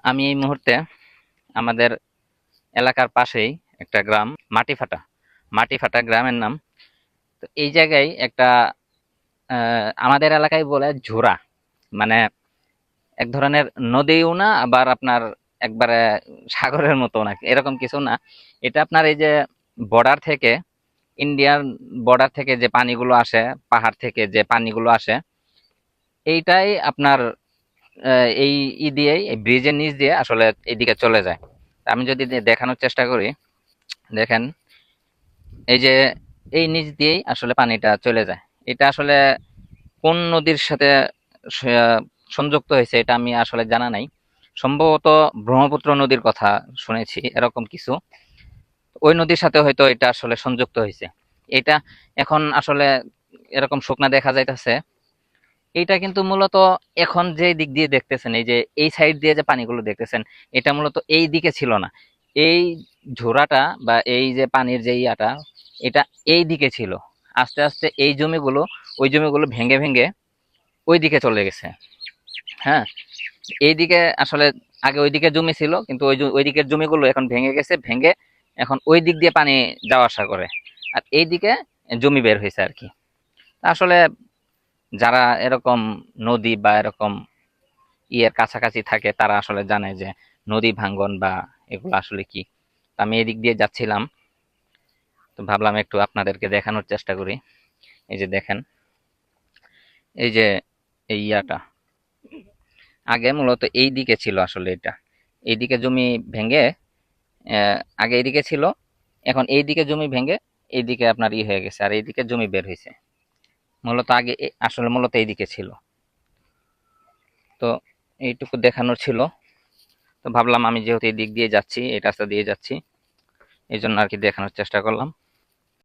আমি এই মুহূর্তে আমাদের এলাকার পাশেই একটা গ্রাম মাটিফাটা। মাটিফাটা গ্রামের নাম। তো এই জায়গায় একটা আমাদের এলাকায় বলে ঝুরা। মানে এক ধরনের নদীও না, আবার আপনার একবারে সাগরের মতো না, এরকম কিছু না। এটা আপনার এই যে বর্ডার থেকে, ইন্ডিয়ান বর্ডার থেকে যে পানিগুলো আসে, পাহাড় থেকে যে পানিগুলো আসে, এইটাই আপনার এই দিয়েই, এই ব্রিজের নিচ দিয়ে আসলে এইদিকে চলে যায়। আমি যদি দেখানোর চেষ্টা করি, দেখেন এই যে এই নিচ দিয়েই আসলে পানিটা চলে যায়। এটা আসলে কোন নদীর সাথে স- সংযুক্ত হয়েছে এটা আমি আসলে জানা নাই। সম্ভবত ব্রহ্মপুত্র নদীর কথা শুনেছি, এরকম কিছু। ওই নদীর সাথে হয়তো এটা আসলে সংযুক্ত হয়েছে। এটা এখন আসলে এরকম শুকনা দেখা যাইতেছে। এটা কিন্তু মূলত এখন যে দিক দিয়ে দেখতেছেন, এই যে এই সাইড দিয়ে যে পানিগুলো দেখতেছেন, এটা মূলত এই দিকে ছিল না। এই ঝোড়াটা বা এই যে পানির যে ইয়াটা, এটা এই দিকে ছিল। আস্তে আস্তে এই জমিগুলো, ওই জমিগুলো ভেঙে ভেঙে ওই দিকে চলে গেছে। হ্যাঁ, এইদিকে আসলে আগে ওইদিকে জমি ছিল, কিন্তু ওই দিকের জমিগুলো এখন ভেঙে গেছে, ভেঙে এখন ওই দিক দিয়ে পানি যাওয়া আসা করে। আর এইদিকে জমি বের হয়েছে আর কি। আসলে যারা এরকম নদী বা এরকম ইয়ের কাছাকাছি থাকে, তারা আসলে জানে যে নদী ভাঙ্গন বা এগুলো আসলে কি। তো আমি এদিক দিয়ে যাচ্ছিলাম, তো ভাবলাম একটু আপনাদেরকে দেখানোর চেষ্টা করি। এই যে দেখেন, এই যে এই ইয়াটা আগে মূলত এই দিকে ছিল আসলে। এটা এইদিকে জমি ভেঙে, আগে এইদিকে ছিল, এখন এইদিকে জমি ভেঙে এইদিকে আপনার ই হয়ে গেছে, আর এইদিকে জমি বের হয়েছে। মূলত আগে আসলে মূলত এইদিকে ছিল। তো এইটুকু দেখানোর ছিল। তো ভাবলাম আমি যেহেতু এই দিক দিয়ে যাচ্ছি, এই রাস্তা দিয়ে যাচ্ছি, এই জন্য আর কি দেখানোর চেষ্টা করলাম।